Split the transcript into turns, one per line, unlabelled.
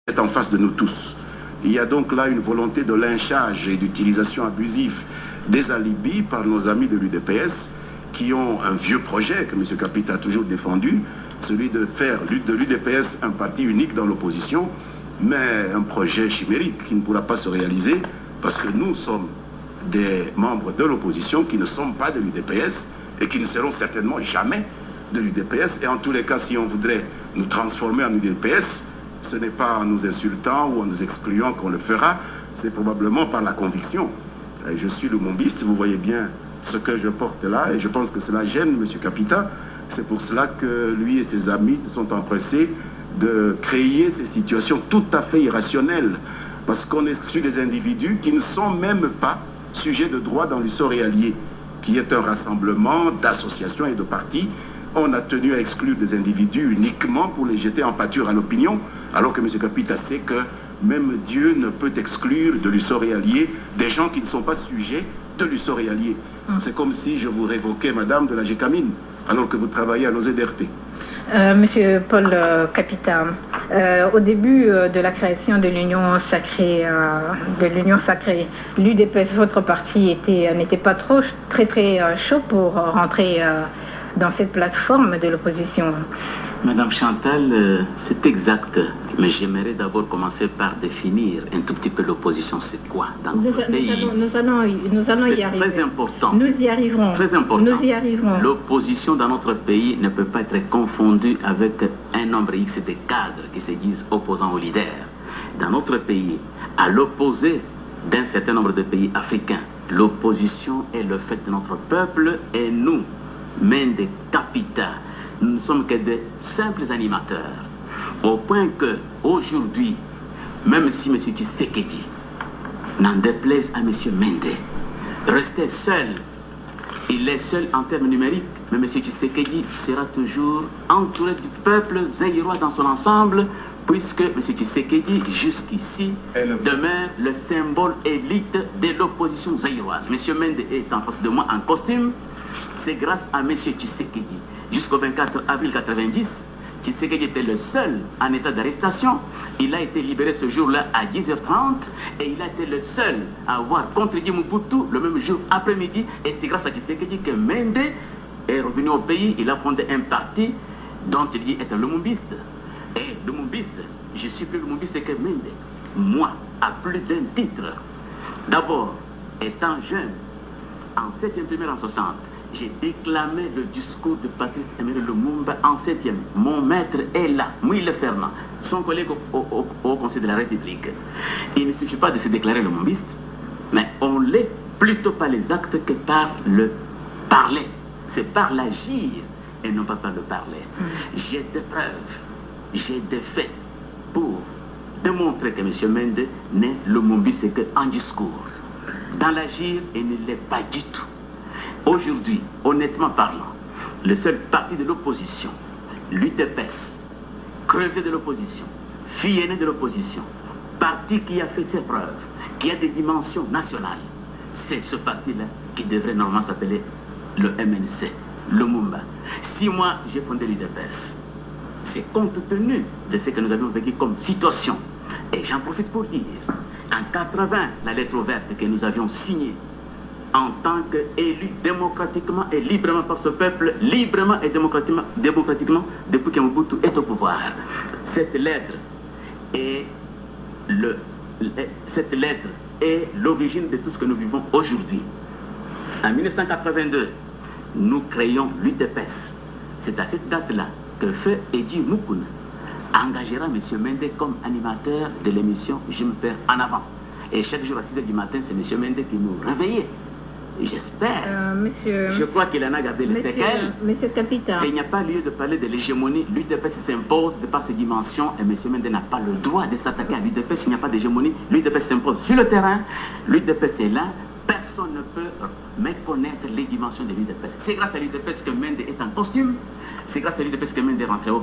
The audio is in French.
est en face de nous tous. Il y a donc là une volonté de lynchage et d'utilisation abusive des alibis par nos amis de l'UDPS qui ont un vieux projet que M. Kapita a toujours défendu, celui de faire de l'UDPS un parti unique dans l'opposition, mais un projet chimérique qui ne pourra pas se réaliser parce que nous sommes des membres de l'opposition qui ne sommes pas de l'UDPS et qui ne seront certainement jamais de l'UDPS. Et en tous les cas, si on voudrait nous transformer en UDPS, ce n'est pas en nous insultant ou en nous excluant qu'on le fera, c'est probablement par la conviction. Je suis lumumbiste, vous voyez bien ce que je porte là, et je pense que cela gêne M. Kapita. C'est pour cela que lui et ses amis se sont empressés de créer ces situations tout à fait irrationnelles, parce qu'on exclut des individus qui ne sont même pas sujets de droit dans l'USO réalier, qui est un rassemblement d'associations et de partis. On a tenu à exclure des individus uniquement pour les jeter en pâture à l'opinion, alors que M. Kapita sait que même Dieu ne peut exclure de l'USO réalier des gens qui ne sont pas sujets de l'USO réalier. C'est comme si je vous révoquais, madame, de la GECAMINE, alors que vous travaillez à l'OZRT.
Monsieur Paul Kapita, au début de la création de l'Union sacrée, l'UDPS, votre parti, n'était pas très chaud pour rentrer dans cette plateforme de l'opposition.
Madame Chantal, c'est exact, mais j'aimerais d'abord commencer par définir un tout petit peu l'opposition, c'est quoi dans notre pays.
Nous allons y arriver.
Très important.
Nous y arriverons.
Très important.
Nous y arriverons.
L'opposition dans notre pays ne peut pas être confondue avec un nombre X de cadres qui se disent opposants aux leaders. Dans notre pays, à l'opposé d'un certain nombre de pays africains, l'opposition est le fait de notre peuple et nous, Mende Kapita, nous ne sommes que des simples animateurs. Au point que, aujourd'hui, même si M. Tshisekedi, n'en déplaise à M. Mende, restait seul, il est seul en termes numériques, mais M. Tshisekedi sera toujours entouré du peuple zaïrois dans son ensemble, puisque M. Tshisekedi, jusqu'ici, demeure le symbole élite de l'opposition zaïroise. M. Mende est en face de moi en costume. C'est grâce à M. Tshisekedi. Jusqu'au 24 avril 90, Tshisekedi était le seul en état d'arrestation. Il a été libéré ce jour-là à 10h30 et il a été le seul à avoir contredit Mobutu le même jour après-midi. Et c'est grâce à Tshisekedi que Mende est revenu au pays. Il a fondé un parti dont il dit être lumumbiste. Et lumumbiste, je suis plus lumumbiste que Mende. Moi, à plus d'un titre. D'abord, étant jeune, en 7e primaire en 60, j'ai déclamé le discours de Patrice Emery Lumumba en 7e. Mon maître est là, Mouille Fernand, son collègue au Conseil de la République. Il ne suffit pas de se déclarer lumumbiste, mais on l'est plutôt par les actes que par le parler. C'est par l'agir et non pas par le parler. J'ai des preuves, j'ai des faits pour démontrer que M. Mende n'est lumumbiste qu'en discours. Dans l'agir, il ne l'est pas du tout. Aujourd'hui, honnêtement parlant, le seul parti de l'opposition, l'UDPS, creuset de l'opposition, fille aînée de l'opposition, parti qui a fait ses preuves, qui a des dimensions nationales, c'est ce parti-là qui devrait normalement s'appeler le MNC, le Lumumba. Si moi j'ai fondé l'UDPS, c'est compte tenu de ce que nous avions vécu comme situation. Et j'en profite pour dire, en 80, la lettre ouverte que nous avions signée, en tant qu'élu démocratiquement et librement par ce peuple, librement et démocratiquement depuis que Mobutu est au pouvoir. Cette lettre est l'origine de tout ce que nous vivons aujourd'hui. En 1982, nous créons l'UDPS. C'est à cette date-là que Feu Eddy Mukuna engagera M. Mende comme animateur de l'émission Je me perds en avant. Et chaque jour à 6h du matin, c'est M. Mende qui nous réveillait. J'espère. Je crois qu'il en a gardé les séquelles.
Monsieur Kapita.
Il n'y a pas lieu de parler de l'hégémonie. L'UDPS s'impose de par ses dimensions et M. Mende n'a pas le droit de s'attaquer à l'UDPS. Il n'y a pas d'hégémonie. L'UDPS s'impose sur le terrain. L'UDPS est là. Personne ne peut méconnaître les dimensions de l'UDPS. C'est grâce à l'UDPS que Mende est en costume. C'est grâce à l'UDPS que Mende est rentré au